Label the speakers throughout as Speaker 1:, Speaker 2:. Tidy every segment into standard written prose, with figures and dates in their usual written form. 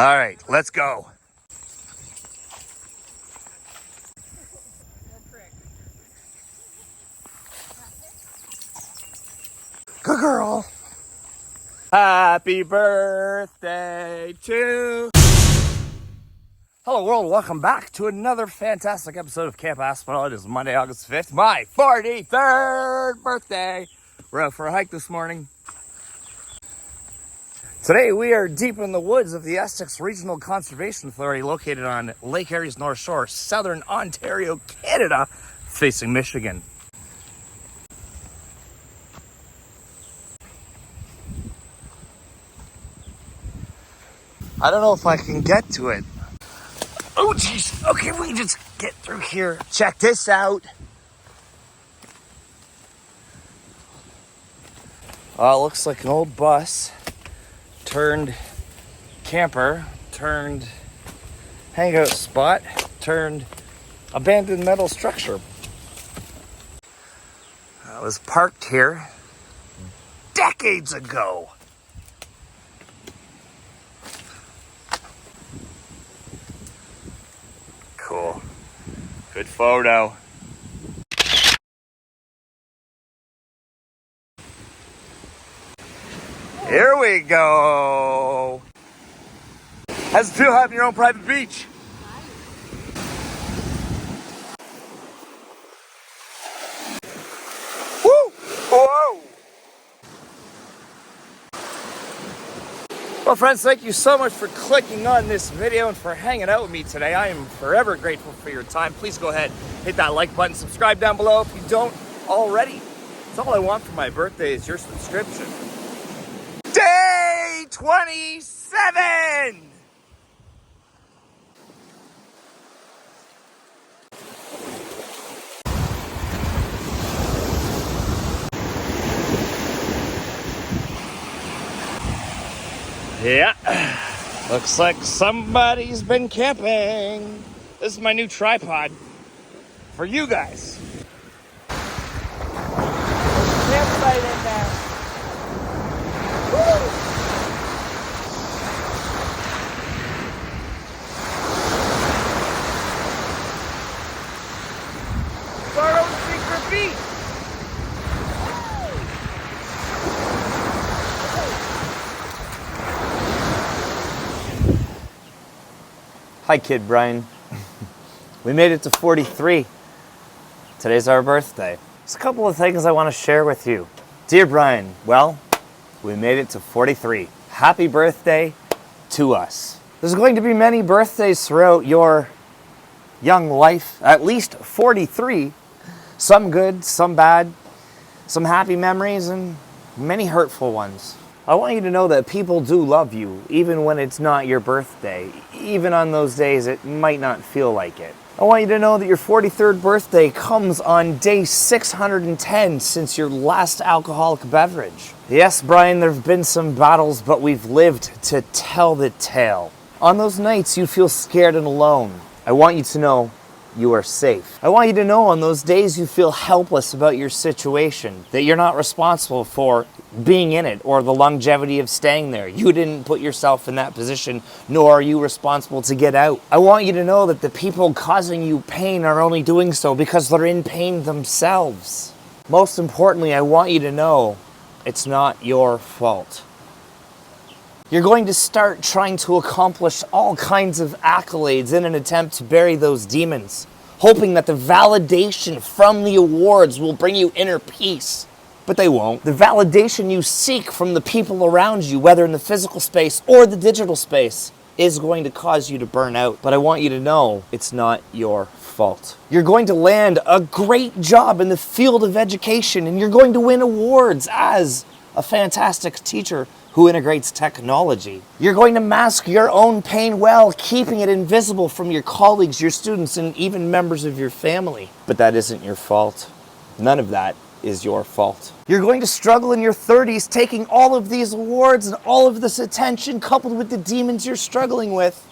Speaker 1: All right, let's go. Good girl. Happy birthday to... Hello world, welcome back to another fantastic episode of Camp Aspinall. It is Monday, August 5th, my 43rd birthday. We're out for a hike this morning. Today we are deep in the woods of the Essex Regional Conservation Authority located on Lake Erie's North Shore, southern Ontario, Canada, facing Michigan. I don't know if I can get to it. Oh geez, okay, we can just get through here. Check this out. It looks like an old bus turned camper, turned hangout spot, turned abandoned metal structure. I was parked here decades ago. Cool. Good photo. Here we go. How's it feel having your own private beach? Woo! Whoa! Well, friends, thank you so much for clicking on this video and for hanging out with me today. I am forever grateful for your time. Please go ahead, hit that like button, subscribe down below if you don't already. That's all I want for my birthday is your subscription. Day 27! Yeah, looks like somebody's been camping. This is my new tripod for you guys. There's a campsite in there. Woo! Barrow Secret Beach. Hi, kid Brian. We made it to 43. Today's our birthday. There's a couple of things I want to share with you. Dear Brian, well, we made it to 43. Happy birthday to us. There's going to be many birthdays throughout your young life, at least 43. Some good, some bad, some happy memories, and many hurtful ones. I want you to know that people do love you, even when it's not your birthday. Even on those days it might not feel like it. I want you to know that your 43rd birthday comes on day 610 since your last alcoholic beverage. Yes, Brian, there have been some battles, but we've lived to tell the tale. On those nights you feel scared and alone. I want you to know you are safe. I want you to know on those days you feel helpless about your situation, that you're not responsible for being in it or the longevity of staying there. You didn't put yourself in that position, nor are you responsible to get out. I want you to know that the people causing you pain are only doing so because they're in pain themselves. Most importantly, I want you to know it's not your fault. You're going to start trying to accomplish all kinds of accolades in an attempt to bury those demons, hoping that the validation from the awards will bring you inner peace. But they won't. The validation you seek from the people around you, whether in the physical space or the digital space, is going to cause you to burn out. But I want you to know it's not your fault. You're going to land a great job in the field of education, and you're going to win awards as a fantastic teacher who integrates technology. You're going to mask your own pain well, keeping it invisible from your colleagues, your students, and even members of your family. But that isn't your fault. None of that is your fault. You're going to struggle in your 30s, taking all of these awards and all of this attention coupled with the demons you're struggling with.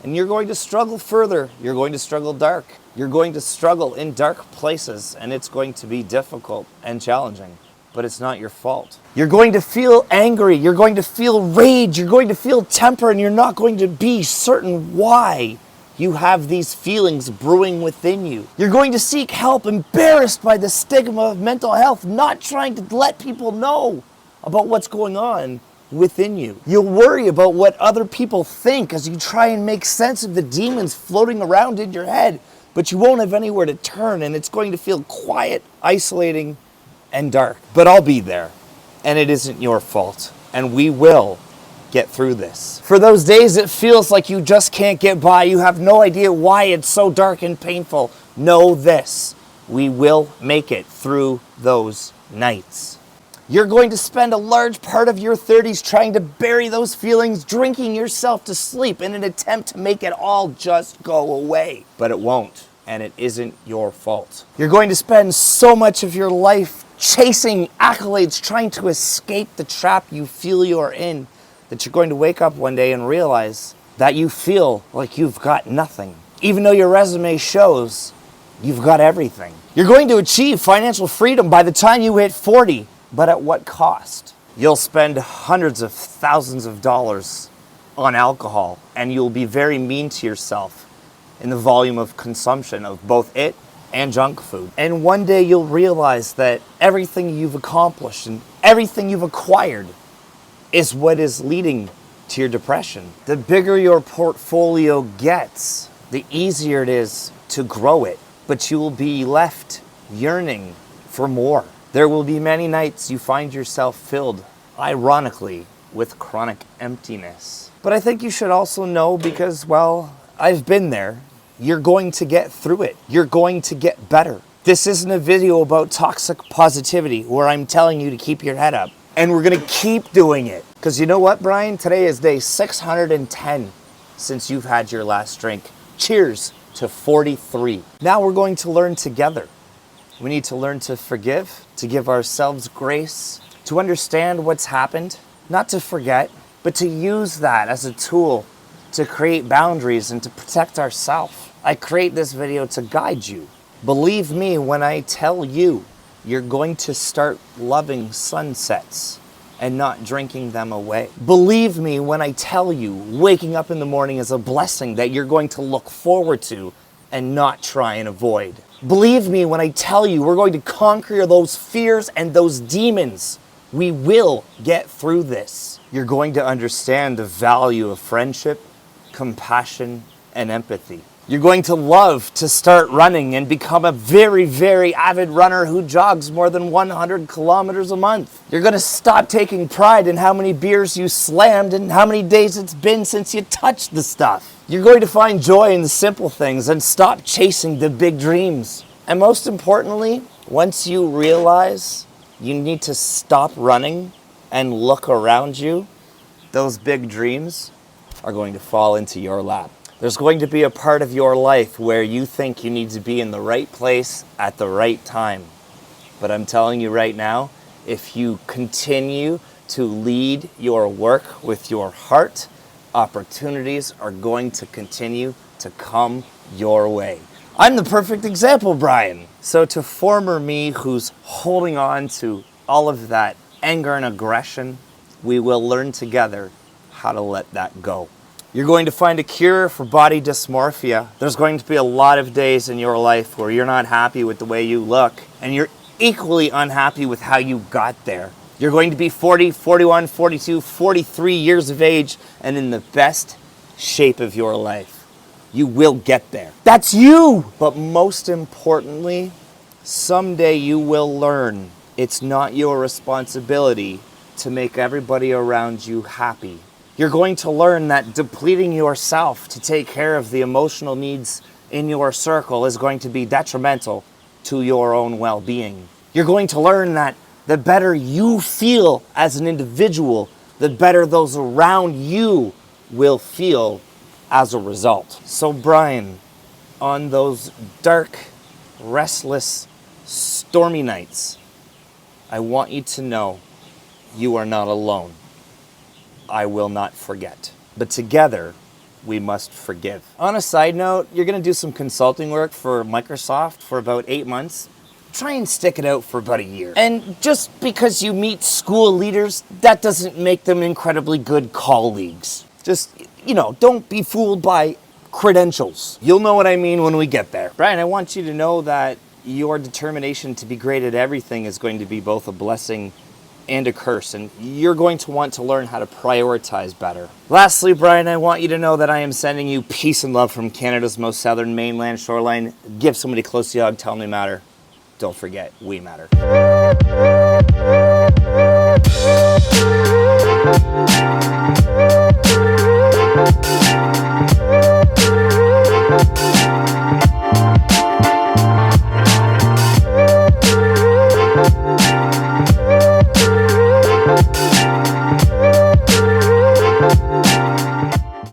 Speaker 1: And you're going to struggle further. You're going to struggle dark. You're going to struggle in dark places, and it's going to be difficult and challenging. but it's not your fault. You're going to feel angry, you're going to feel rage, you're going to feel temper, and you're not going to be certain why you have these feelings brewing within you. You're going to seek help, embarrassed by the stigma of mental health, not trying to let people know about what's going on within you. You'll worry about what other people think as you try and make sense of the demons floating around in your head, but you won't have anywhere to turn, and it's going to feel quiet, isolating, and dark. But I'll be there, and it isn't your fault, and we will get through this. For those days it feels like you just can't get by, you have no idea why it's so dark and painful, know this: we will make it through those nights. You're going to spend a large part of your 30s trying to bury those feelings, drinking yourself to sleep in an attempt to make it all just go away. But it won't, and it isn't your fault. You're going to spend so much of your life chasing accolades, trying to escape the trap you feel you're in, that you're going to wake up one day and realize that you feel like you've got nothing, even though your resume shows you've got everything. You're going to achieve financial freedom by the time you hit 40, but at what cost? You'll spend hundreds of thousands of dollars on alcohol, and you'll be very mean to yourself in the volume of consumption of both it and junk food. And one day you'll realize that everything you've accomplished and everything you've acquired is what is leading to your depression. The bigger your portfolio gets, the easier it is to grow it, but you will be left yearning for more. There will be many nights you find yourself filled, ironically, with chronic emptiness. But I think you should also know, because, well, I've been there, you're going to get through it. You're going to get better. This isn't a video about toxic positivity where I'm telling you to keep your head up. And we're gonna keep doing it. Because you know what, Brian? Today is day 610 since you've had your last drink. Cheers to 43. Now we're going to learn together. We need to learn to forgive, to give ourselves grace, to understand what's happened, not to forget, but to use that as a tool to create boundaries and to protect ourselves. I create this video to guide you. Believe me when I tell you, you're going to start loving sunsets and not drinking them away. Believe me when I tell you, waking up in the morning is a blessing that you're going to look forward to and not try and avoid. Believe me when I tell you, we're going to conquer those fears and those demons. We will get through this. You're going to understand the value of friendship, compassion, and empathy. You're going to love to start running and become a very, very avid runner who jogs more than 100 kilometers a month. You're going to stop taking pride in how many beers you slammed and how many days it's been since you touched the stuff. You're going to find joy in the simple things and stop chasing the big dreams. And most importantly, once you realize you need to stop running and look around you, those big dreams are going to fall into your lap. There's going to be a part of your life where you think you need to be in the right place at the right time. But I'm telling you right now, if you continue to lead your work with your heart, opportunities are going to continue to come your way. I'm the perfect example, Brian. So to former me who's holding on to all of that anger and aggression, we will learn together how to let that go. You're going to find a cure for body dysmorphia. There's going to be a lot of days in your life where you're not happy with the way you look, and you're equally unhappy with how you got there. You're going to be 40, 41, 42, 43 years of age and in the best shape of your life. You will get there. That's you! But most importantly, someday you will learn it's not your responsibility to make everybody around you happy. You're going to learn that depleting yourself to take care of the emotional needs in your circle is going to be detrimental to your own well-being. You're going to learn that the better you feel as an individual, the better those around you will feel as a result. So Brian, on those dark, restless, stormy nights, I want you to know you are not alone. I will not forget. But together, we must forgive. On a side note, you're going to do some consulting work for Microsoft for about 8 months. try and stick it out for about a year. And just because you meet school leaders, that doesn't make them incredibly good colleagues. Just, don't be fooled by credentials. You'll know what I mean when we get there. Brian, I want you to know that your determination to be great at everything is going to be both a blessing and a curse, and you're going to want to learn how to prioritize better. Lastly, Brian, I want you to know that I am sending you peace and love from Canada's most southern mainland shoreline. Give somebody close to you a hug, tell them they matter. Don't forget, we matter.